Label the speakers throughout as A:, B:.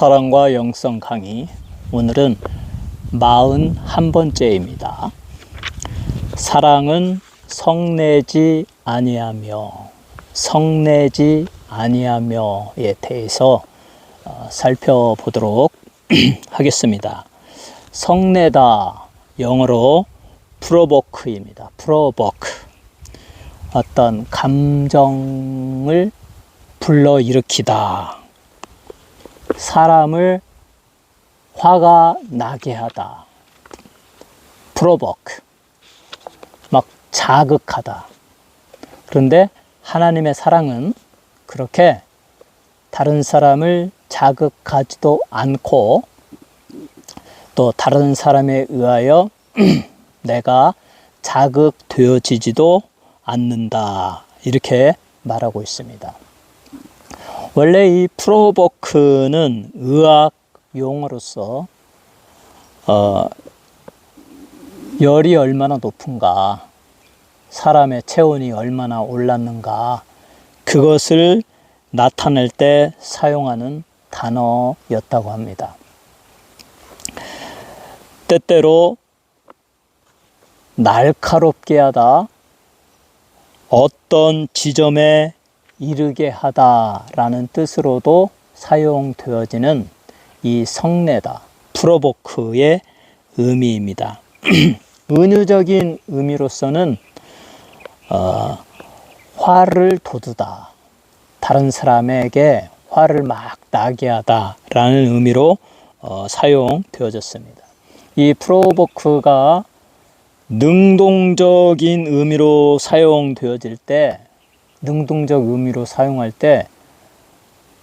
A: 사랑과 영성 강의, 오늘은 41번째입니다. 사랑은 성내지 아니하며에 대해서 살펴보도록 하겠습니다. 성내다, 영어로 프로보크입니다. 프로보크, 어떤 감정을 불러일으키다, 사람을 화가 나게 하다. 프로보크, 막 자극하다. 그런데 하나님의 사랑은 그렇게 다른 사람을 자극하지도 않고 또 다른 사람에 의하여 내가 자극되어지지도 않는다, 이렇게 말하고 있습니다. 원래 이 프로보크는 의학 용어로서 열이 얼마나 높은가, 사람의 체온이 얼마나 올랐는가, 그것을 나타낼 때 사용하는 단어였다고 합니다. 때때로 날카롭게 하다, 어떤 지점에 이르게 하다라는 뜻으로도 사용되어지는 이 성내다, 프로보크의 의미입니다. 은유적인 의미로서는 화를 돋우다, 다른 사람에게 화를 막 나게 하다라는 의미로 사용되어졌습니다. 이 프로보크가 능동적인 의미로 사용되어질 때, 능동적 의미로 사용할 때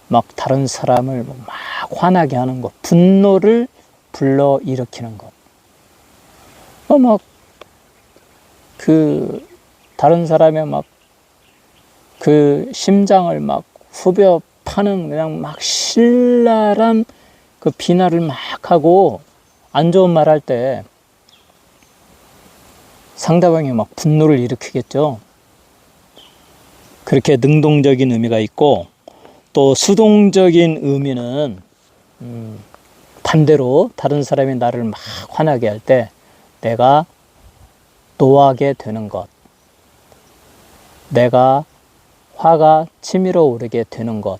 A: 막 다른 사람을 막 화나게 하는 것, 분노를 불러일으키는 것, 막 그 다른 사람의 막 그 심장을 막 후벼 파는, 그냥 막 신랄한 그 비난을 막 하고 안 좋은 말 할 때 상대방이 막 분노를 일으키겠죠. 그렇게 능동적인 의미가 있고, 또 수동적인 의미는 반대로 다른 사람이 나를 막 화나게 할 때 내가 노하게 되는 것, 내가 화가 치밀어 오르게 되는 것,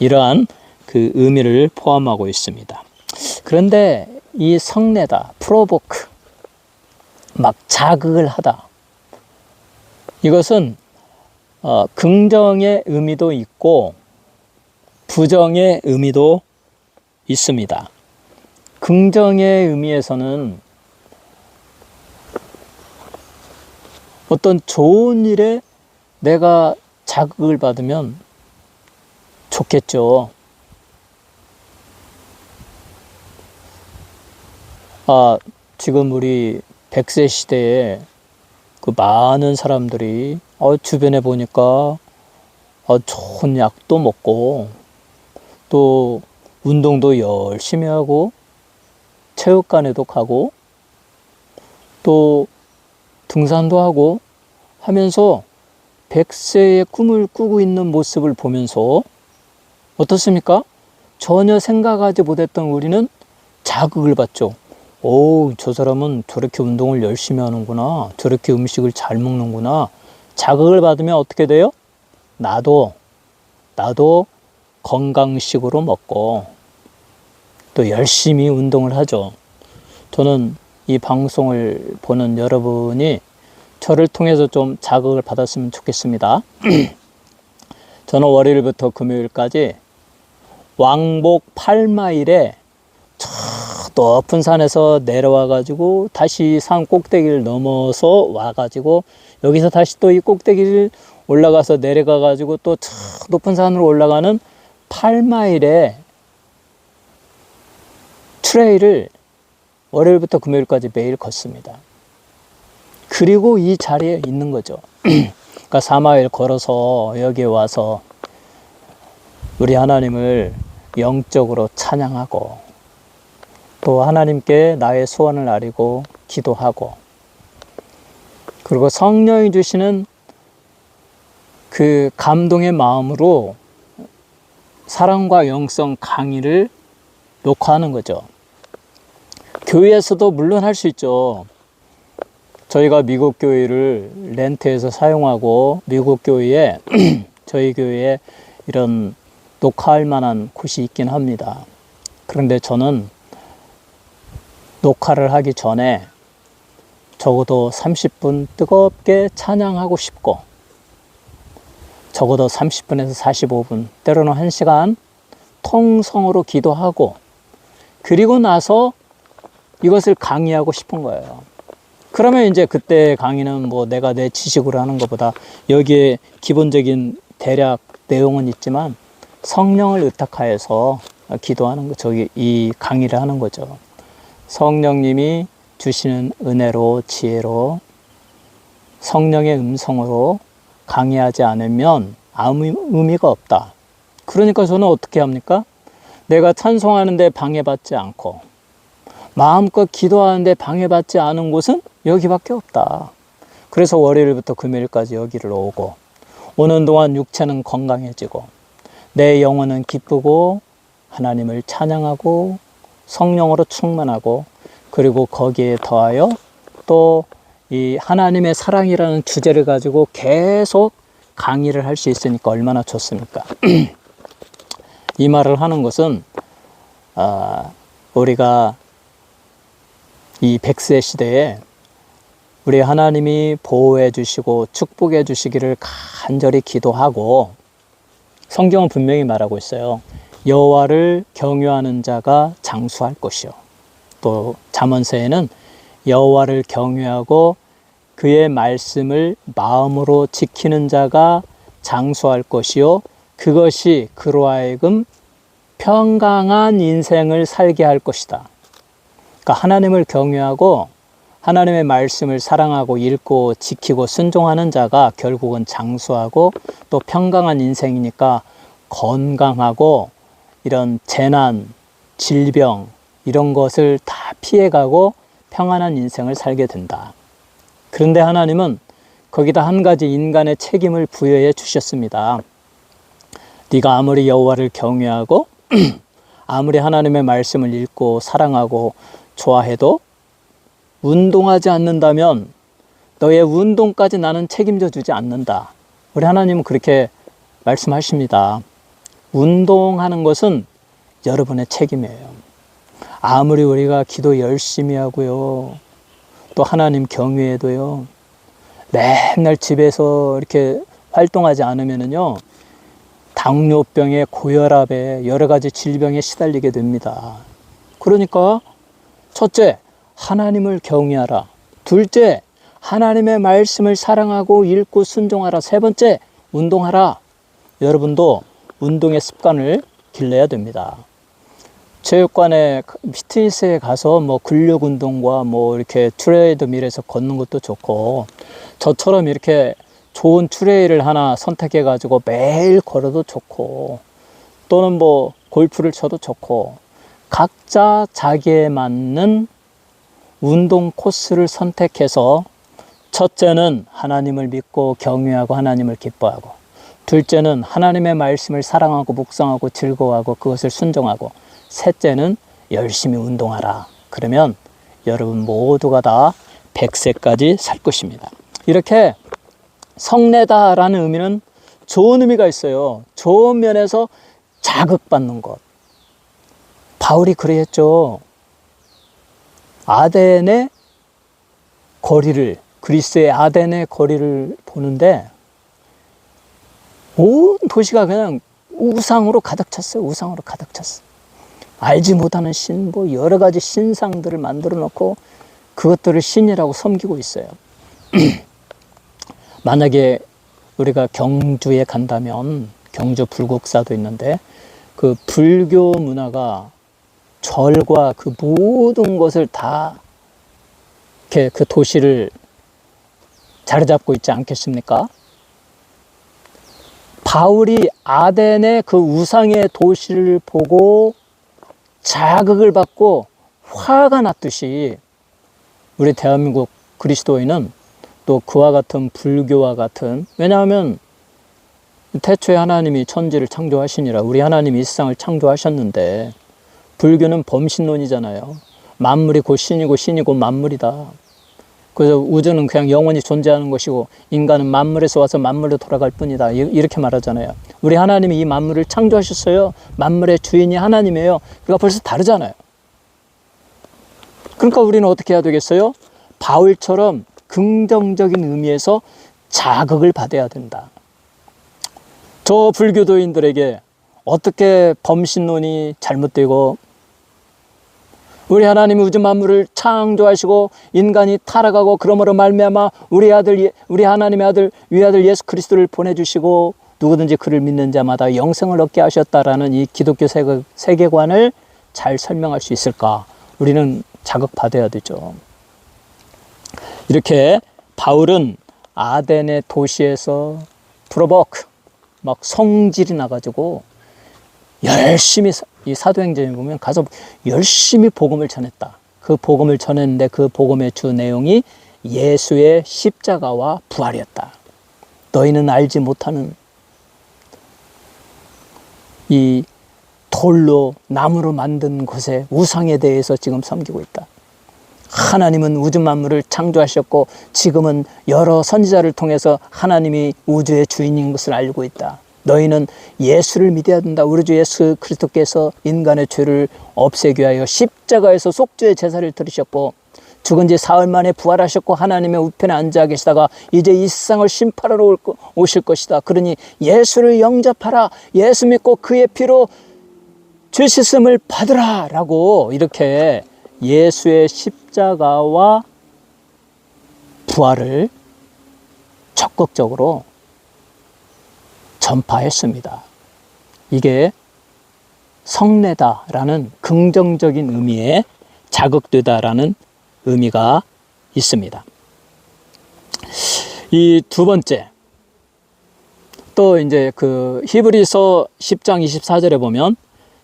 A: 이러한 그 의미를 포함하고 있습니다. 그런데 이 성내다, 프로보크, 막 자극을 하다, 이것은 긍정의 의미도 있고 부정의 의미도 있습니다. 긍정의 의미에서는 어떤 좋은 일에 내가 자극을 받으면 좋겠죠. 지금 우리 100세 시대에 그 많은 사람들이 주변에 보니까 좋은 약도 먹고 또 운동도 열심히 하고 체육관에도 가고 또 등산도 하고 하면서 100세의 꿈을 꾸고 있는 모습을 보면서 어떻습니까? 전혀 생각하지 못했던 우리는 자극을 받죠. 저 사람은 저렇게 운동을 열심히 하는구나, 저렇게 음식을 잘 먹는구나. 자극을 받으면 어떻게 돼요? 나도 건강식으로 먹고 또 열심히 운동을 하죠. 저는 이 방송을 보는 여러분이 저를 통해서 좀 자극을 받았으면 좋겠습니다. 저는 월요일부터 금요일까지 왕복 8마일에 저 높은 산에서 내려와 가지고 다시 산 꼭대기를 넘어서 와 가지고 여기서 다시 또 이 꼭대기를 올라가서 내려가 가지고 또 저 높은 산으로 올라가는 8마일의 트레일을 월요일부터 금요일까지 매일 걷습니다. 그리고 이 자리에 있는 거죠. 그러니까 4마일 걸어서 여기에 와서 우리 하나님을 영적으로 찬양하고 또 하나님께 나의 소원을 아뢰고 기도하고, 그리고 성령이 주시는 그 감동의 마음으로 사랑과 영성 강의를 녹화하는 거죠. 교회에서도 물론 할 수 있죠. 저희가 미국 교회를 렌트해서 사용하고 미국 교회에 저희 교회에 이런 녹화할 만한 곳이 있긴 합니다. 그런데 저는 녹화를 하기 전에 적어도 30분 뜨겁게 찬양하고 싶고, 적어도 30분에서 45분, 때로는 1시간 통성으로 기도하고, 그리고 나서 이것을 강의하고 싶은 거예요. 그러면 이제 그때 강의는 뭐 내가 내 지식으로 하는 것보다 여기에 기본적인 대략 내용은 있지만 성령을 의탁하여서 기도하는 거, 이 강의를 하는 거죠. 성령님이 주시는 은혜로, 지혜로, 성령의 음성으로 강의하지 않으면 아무 의미가 없다. 그러니까 저는 어떻게 합니까? 내가 찬송하는데 방해받지 않고 마음껏 기도하는데 방해받지 않은 곳은 여기밖에 없다. 그래서 월요일부터 금요일까지 여기를 오고, 오는 동안 육체는 건강해지고 내 영혼은 기쁘고 하나님을 찬양하고 성령으로 충만하고, 그리고 거기에 더하여 또 이 하나님의 사랑이라는 주제를 가지고 계속 강의를 할 수 있으니까 얼마나 좋습니까? 이 말을 하는 것은 우리가 이 100세 시대에 우리 하나님이 보호해 주시고 축복해 주시기를 간절히 기도하고, 성경은 분명히 말하고 있어요. 여호와를 경유하는 자가 장수할 것이요. 또 잠언서에는 여호와를 경유하고 그의 말씀을 마음으로 지키는 자가 장수할 것이요, 그것이 그로 하여금 평강한 인생을 살게 할 것이다. 그러니까 하나님을 경유하고 하나님의 말씀을 사랑하고 읽고 지키고 순종하는 자가 결국은 장수하고 또 평강한 인생이니까 건강하고 이런 재난, 질병 이런 것을 다 피해가고 평안한 인생을 살게 된다. 그런데 하나님은 거기다 한 가지 인간의 책임을 부여해 주셨습니다. 네가 아무리 여호와를 경외하고 아무리 하나님의 말씀을 읽고 사랑하고 좋아해도 운동하지 않는다면 너의 운동까지 나는 책임져 주지 않는다. 우리 하나님은 그렇게 말씀하십니다. 운동하는 것은 여러분의 책임이에요. 아무리 우리가 기도 열심히 하고요, 또 하나님 경외해도요, 맨날 집에서 이렇게 활동하지 않으면요, 당뇨병에 고혈압에 여러 가지 질병에 시달리게 됩니다. 그러니까 첫째, 하나님을 경외하라. 둘째, 하나님의 말씀을 사랑하고 읽고 순종하라. 세 번째, 운동하라. 여러분도 운동의 습관을 길러야 됩니다. 체육관에 피트니스에 가서 뭐 근력 운동과 뭐 이렇게 트레이드밀에서 걷는 것도 좋고, 저처럼 이렇게 좋은 트레일을 하나 선택해 가지고 매일 걸어도 좋고, 또는 뭐 골프를 쳐도 좋고, 각자 자기에 맞는 운동 코스를 선택해서 첫째는 하나님을 믿고 경외하고 하나님을 기뻐하고, 둘째는 하나님의 말씀을 사랑하고 묵상하고 즐거워하고 그것을 순종하고, 셋째는 열심히 운동하라. 그러면 여러분 모두가 다 100세까지 살 것입니다. 이렇게 성내다라는 의미는 좋은 의미가 있어요. 좋은 면에서 자극받는 것. 바울이 그랬죠. 아덴의 거리를, 그리스의 아덴의 거리를 보는데 온 도시가 그냥 우상으로 가득 찼어요. 우상으로 가득 찼어요. 알지 못하는 신, 뭐 여러 가지 신상들을 만들어 놓고 그것들을 신이라고 섬기고 있어요. 만약에 우리가 경주에 간다면, 경주 불국사도 있는데 그 불교 문화가 절과 그 모든 것을 다 이렇게 그 도시를 자리 잡고 있지 않겠습니까? 바울이 아덴의 그 우상의 도시를 보고 자극을 받고 화가 났듯이 우리 대한민국 그리스도인은 또 그와 같은 불교와 같은, 왜냐하면 태초에 하나님이 천지를 창조하시니라. 우리 하나님이 이 세상을 창조하셨는데, 불교는 범신론이잖아요. 만물이 곧 신이고 신이 곧 만물이다. 그래서 우주는 그냥 영원히 존재하는 것이고 인간은 만물에서 와서 만물로 돌아갈 뿐이다. 이렇게 말하잖아요. 우리 하나님이 이 만물을 창조하셨어요. 만물의 주인이 하나님이에요. 그러니까 벌써 다르잖아요. 그러니까 우리는 어떻게 해야 되겠어요? 바울처럼 긍정적인 의미에서 자극을 받아야 된다. 저 불교도인들에게 어떻게 범신론이 잘못되고 우리 하나님이 우주 만물을 창조하시고 인간이 타락하고 그러므로 말미암아 우리 하나님의 아들 위아들 예수 그리스도를 보내주시고 누구든지 그를 믿는 자마다 영생을 얻게 하셨다라는 이 기독교 세계관을 잘 설명할 수 있을까? 우리는 자극받아야 되죠. 이렇게 바울은 아덴의 도시에서 프로보크 막 성질이 나가지고 열심히 이 사도행전에 보면 가서 열심히 복음을 전했다. 그 복음을 전했는데 그 복음의 주 내용이 예수의 십자가와 부활이었다. 너희는 알지 못하는 이 돌로 나무로 만든 곳의 우상에 대해서 지금 섬기고 있다. 하나님은 우주 만물을 창조하셨고 지금은 여러 선지자를 통해서 하나님이 우주의 주인인 것을 알고 있다. 너희는 예수를 믿어야 된다. 우리 주 예수 그리스도께서 인간의 죄를 없애기 위하여 십자가에서 속죄의 제사를 들으셨고 죽은 지 사흘 만에 부활하셨고 하나님의 우편에 앉아 계시다가 이제 이 세상을 심판하러 오실 것이다. 그러니 예수를 영접하라. 예수 믿고 그의 피로 죄 씻음을 받으라 라고 이렇게 예수의 십자가와 부활을 적극적으로 전파했습니다. 이게 성례다라는 긍정적인 의미에 자극되다라는 의미가 있습니다. 이 두 번째, 또 이제 그 히브리서 10장 24절에 보면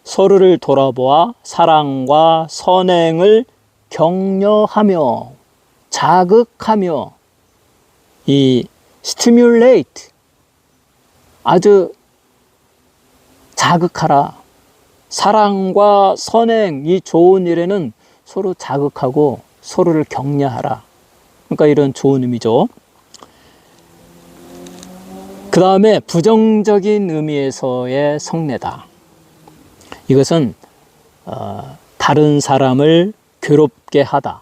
A: 서로를 돌아보아 사랑과 선행을 격려하며 자극하며 이 stimulate 아주 자극하라. 사랑과 선행 이 좋은 일에는 서로 자극하고 서로를 격려하라. 그러니까 이런 좋은 의미죠. 그 다음에 부정적인 의미에서의 성례다. 이것은 다른 사람을 괴롭게 하다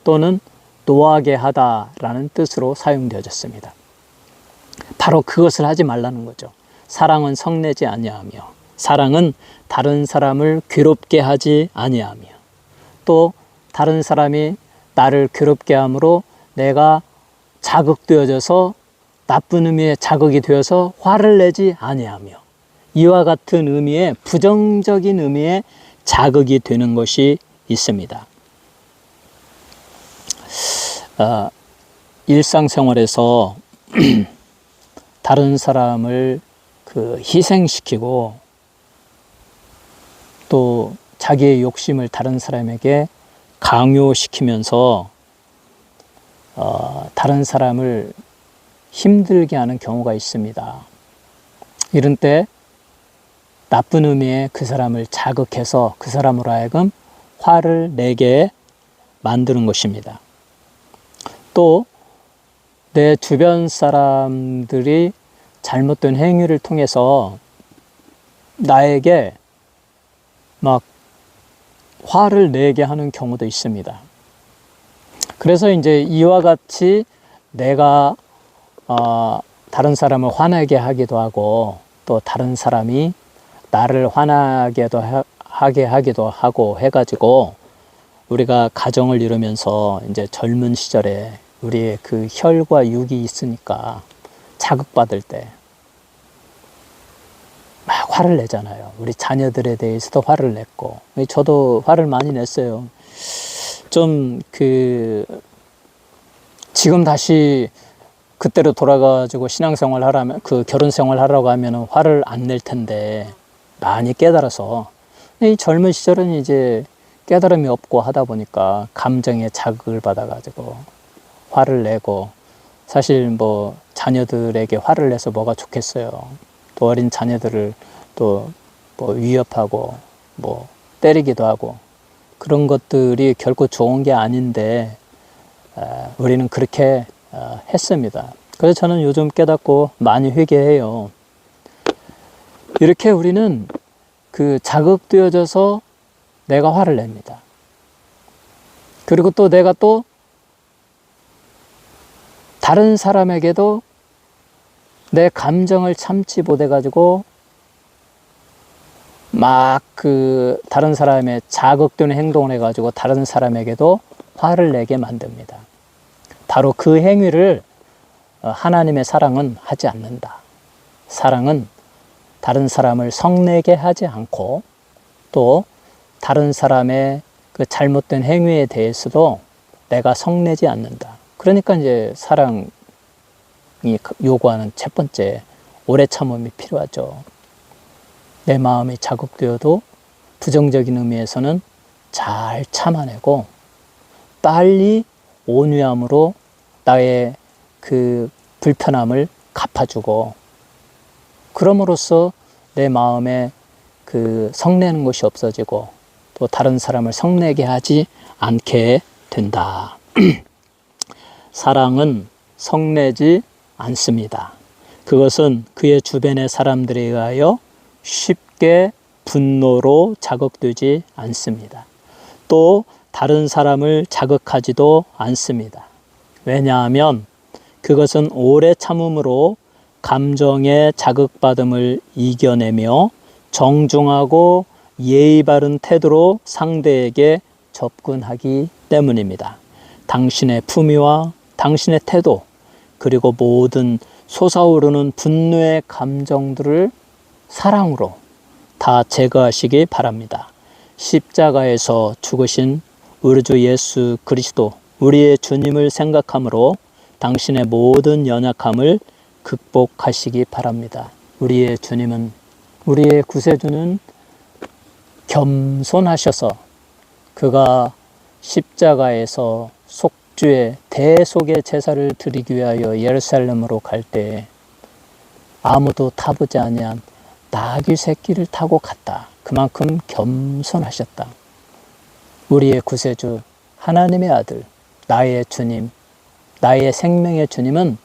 A: 또는 노하게 하다라는 뜻으로 사용되어졌습니다. 바로 그것을 하지 말라는 거죠. 사랑은 성내지 아니하며 사랑은 다른 사람을 괴롭게 하지 아니하며 또 다른 사람이 나를 괴롭게 함으로 내가 자극되어져서 나쁜 의미의 자극이 되어서 화를 내지 아니하며 이와 같은 의미의 부정적인 의미의 자극이 되는 것이 있습니다. 일상생활에서 다른 사람을 희생시키고 또 자기의 욕심을 다른 사람에게 강요시키면서 다른 사람을 힘들게 하는 경우가 있습니다. 이런 때 나쁜 의미의 그 사람을 자극해서 그 사람으로 하여금 화를 내게 만드는 것입니다. 또 내 주변 사람들이 잘못된 행위를 통해서 나에게 막 화를 내게 하는 경우도 있습니다. 그래서 이제 이와 같이 내가 다른 사람을 화나게 하기도 하고 또 다른 사람이 나를 화나게 하기도 하고 해가지고 우리가 가정을 이루면서 이제 젊은 시절에 우리의 그 혈과 육이 있으니까 자극받을 때 막 화를 내잖아요. 우리 자녀들에 대해서도 화를 냈고 저도 화를 많이 냈어요. 좀 지금 다시 그때로 돌아가지고 신앙생활 하라면 결혼생활 하라고 하면 화를 안 낼 텐데 많이 깨달아서 이 젊은 시절은 이제 깨달음이 없고 하다 보니까 감정에 자극을 받아가지고 화를 내고 사실 자녀들에게 화를 내서 뭐가 좋겠어요. 또 어린 자녀들을 또 뭐 위협하고 뭐 때리기도 하고 그런 것들이 결코 좋은 게 아닌데 우리는 그렇게 했습니다. 그래서 저는 요즘 깨닫고 많이 회개해요. 이렇게 우리는 그 자극되어져서 내가 화를 냅니다. 그리고 또 내가 또 다른 사람에게도 내 감정을 참지 못해가지고 막 그 다른 사람의 자극되는 행동을 해가지고 다른 사람에게도 화를 내게 만듭니다. 바로 그 행위를 하나님의 사랑은 하지 않는다. 사랑은 다른 사람을 성내게 하지 않고 또 다른 사람의 그 잘못된 행위에 대해서도 내가 성내지 않는다. 그러니까 이제 사랑이 요구하는 첫 번째 오래 참음이 필요하죠. 내 마음이 자극되어도 부정적인 의미에서는 잘 참아내고 빨리 온유함으로 나의 그 불편함을 갚아주고 그럼으로써 내 마음에 그 성내는 것이 없어지고 또 다른 사람을 성내게 하지 않게 된다. 사랑은 성내지 않습니다. 그것은 그의 주변의 사람들에 의하여 쉽게 분노로 자극되지 않습니다. 또 다른 사람을 자극하지도 않습니다. 왜냐하면 그것은 오래 참음으로 감정의 자극받음을 이겨내며 정중하고 예의 바른 태도로 상대에게 접근하기 때문입니다. 당신의 품위와 당신의 태도 그리고 모든 솟아오르는 분노의 감정들을 사랑으로 다 제거하시기 바랍니다. 십자가에서 죽으신 우리 주 예수 그리스도 우리의 주님을 생각함으로 당신의 모든 연약함을 극복하시기 바랍니다. 우리의 주님은 우리의 구세주는 겸손하셔서 그가 십자가에서 속주의 대속의 제사를 드리기 위하여 예루살렘으로 갈 때 아무도 타보지 아니한 나귀 새끼를 타고 갔다. 그만큼 겸손하셨다. 우리의 구세주 하나님의 아들 나의 주님 나의 생명의 주님은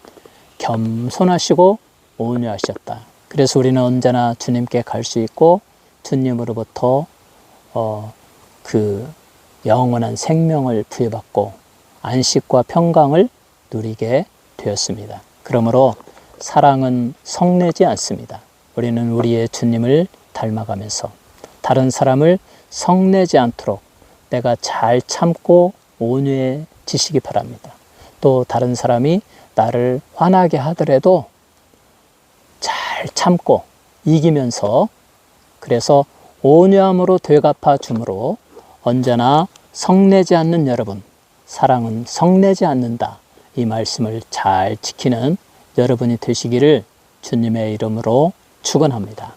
A: 겸손하시고 온유하셨다. 그래서 우리는 언제나 주님께 갈 수 있고 주님으로부터 그 영원한 생명을 부여받고 안식과 평강을 누리게 되었습니다. 그러므로 사랑은 성내지 않습니다. 우리는 우리의 주님을 닮아가면서 다른 사람을 성내지 않도록 내가 잘 참고 온유해지시기 바랍니다. 또 다른 사람이 나를 화나게 하더라도 잘 참고 이기면서 그래서 온유함으로 되갚아 주므로 언제나 성내지 않는 여러분, 사랑은 성내지 않는다. 이 말씀을 잘 지키는 여러분이 되시기를 주님의 이름으로 축원합니다.